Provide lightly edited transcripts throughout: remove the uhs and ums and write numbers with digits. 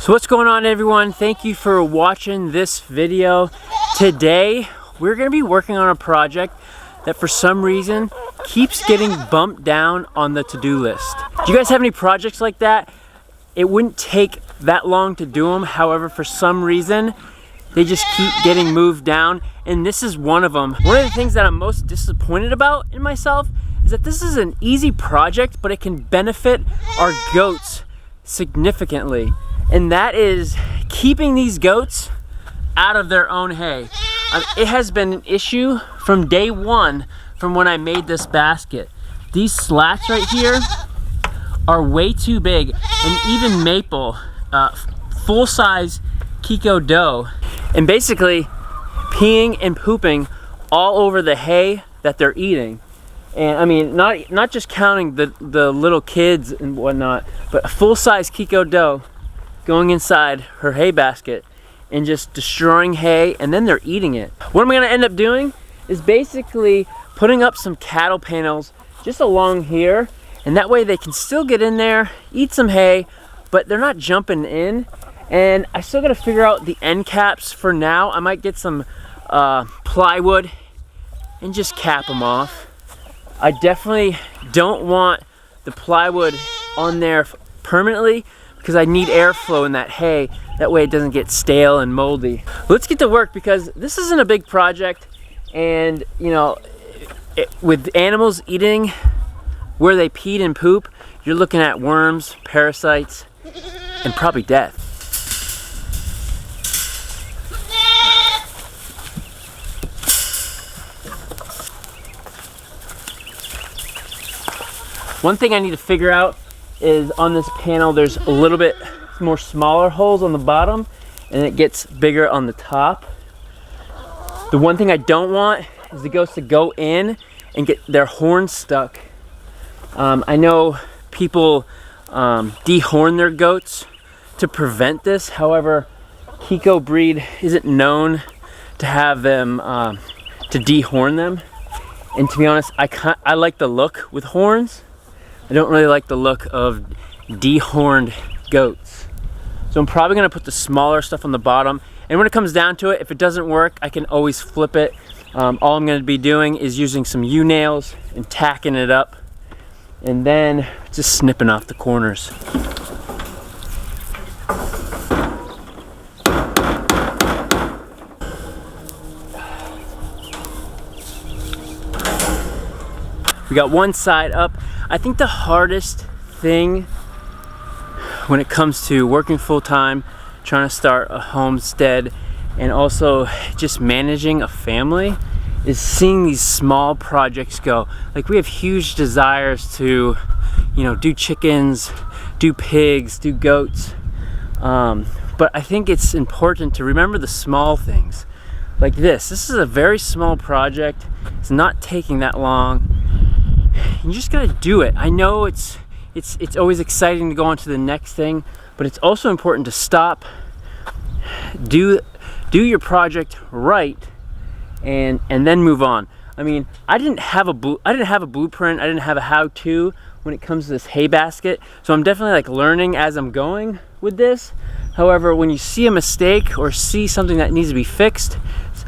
So what's going on, everyone? Thank you for watching this video. Today we're going to be working on a project that for some reason keeps getting bumped down on the to-do list. Do you guys have any projects like that? It wouldn't take that long to do them. However, for some reason they just keep getting moved down, and this is one of them. One of the things that I'm most disappointed about in myself is that this is an easy project, but it can benefit our goats significantly. And that is keeping these goats out of their own hay. It has been an issue from day one from when I made this basket. These slats right here are way too big, and even Maple, full-size Kiko doe, and basically peeing and pooping all over the hay that they're eating. And I mean, not just counting the little kids and whatnot, but a full-size Kiko doe going inside her hay basket and just destroying hay, and then they're eating it. What I'm gonna end up doing is basically putting up some cattle panels just along here, and that way they can still get in there, eat some hay, but they're not jumping in. And I still gotta figure out the end caps for now. I might get some plywood and just cap them off. I definitely don't want the plywood on there permanently, because I need airflow in that hay. That way it doesn't get stale and moldy. Let's get to work, because this isn't a big project, and you know, with animals eating where they peed and poop, you're looking at worms, parasites, and probably death. One thing I need to figure out is on this panel there's a little bit more smaller holes on the bottom, and it gets bigger on the top. The one thing I don't want is the goats to go in and get their horns stuck. I know people dehorn their goats to prevent this. However, Kiko breed isn't known to have them to dehorn them, and to be honest, I like the look with horns. I don't really like the look of dehorned goats. So I'm probably gonna put the smaller stuff on the bottom, and when it comes down to it, if it doesn't work, I can always flip it. All I'm gonna be doing is using some U-nails and tacking it up, and then just snipping off the corners. We got one side up. I think the hardest thing when it comes to working full-time, trying to start a homestead, and also just managing a family, is seeing these small projects go. Like, we have huge desires to, you know, do chickens, do pigs, do goats, but I think it's important to remember the small things. Like this. This is a very small project. It's not taking that long. You just gotta do it. I know it's always exciting to go on to the next thing, but it's also important to stop, do your project right, and then move on. I mean, I didn't have a blueprint. I didn't have a how-to when it comes to this hay basket, so I'm definitely like learning as I'm going with this. However, when you see a mistake or see something that needs to be fixed,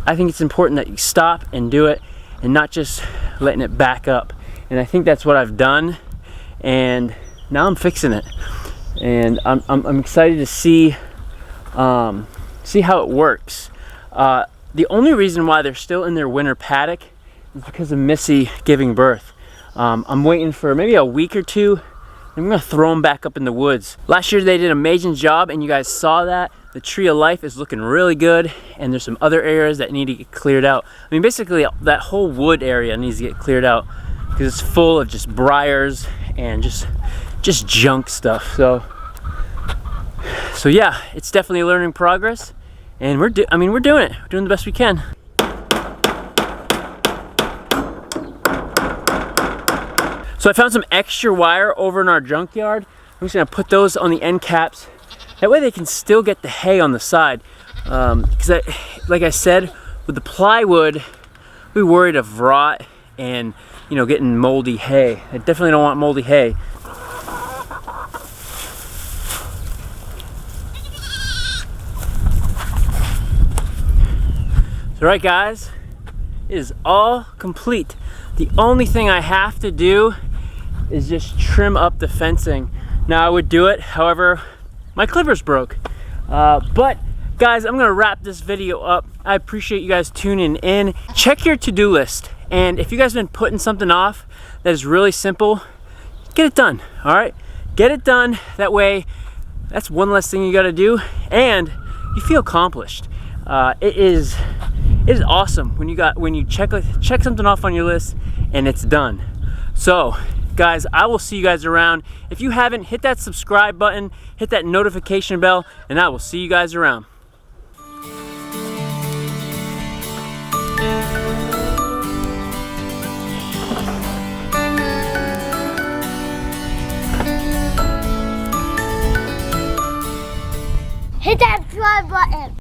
I think it's important that you stop and do it, and not just letting it back up. And I think that's what I've done, and now I'm fixing it, and I'm excited to see how it works. The only reason why they're still in their winter paddock is because of Missy giving birth. I'm waiting for maybe a week or two, and I'm gonna throw them back up in the woods. Last year they did an amazing job, and you guys saw that. The tree of life is looking really good, and there's some other areas that need to get cleared out. I mean, basically that whole wood area needs to get cleared out, because it's full of just briars and just junk stuff. So yeah, it's definitely a learning progress, and we're doing it. We're doing the best we can. So I found some extra wire over in our junkyard. I'm just gonna put those on the end caps. That way they can still get the hay on the side. Because like I said, with the plywood, we worried of rot and, you know, getting moldy hay. I definitely don't want moldy hay. All right, guys, it is all complete. The only thing I have to do is just trim up the fencing. Now I would do it, however, my clippers broke. But guys, I'm gonna wrap this video up. I appreciate you guys tuning in. Check your to-do list, and if you guys have been putting something off that is really simple, get it done. All right, get it done. That way, that's one less thing you got to do, and you feel accomplished. It is awesome when you check something off on your list and it's done. So guys, I will see you guys around. If you haven't, hit that subscribe button, hit that notification bell, and I will see you guys around. Hit that subscribe button.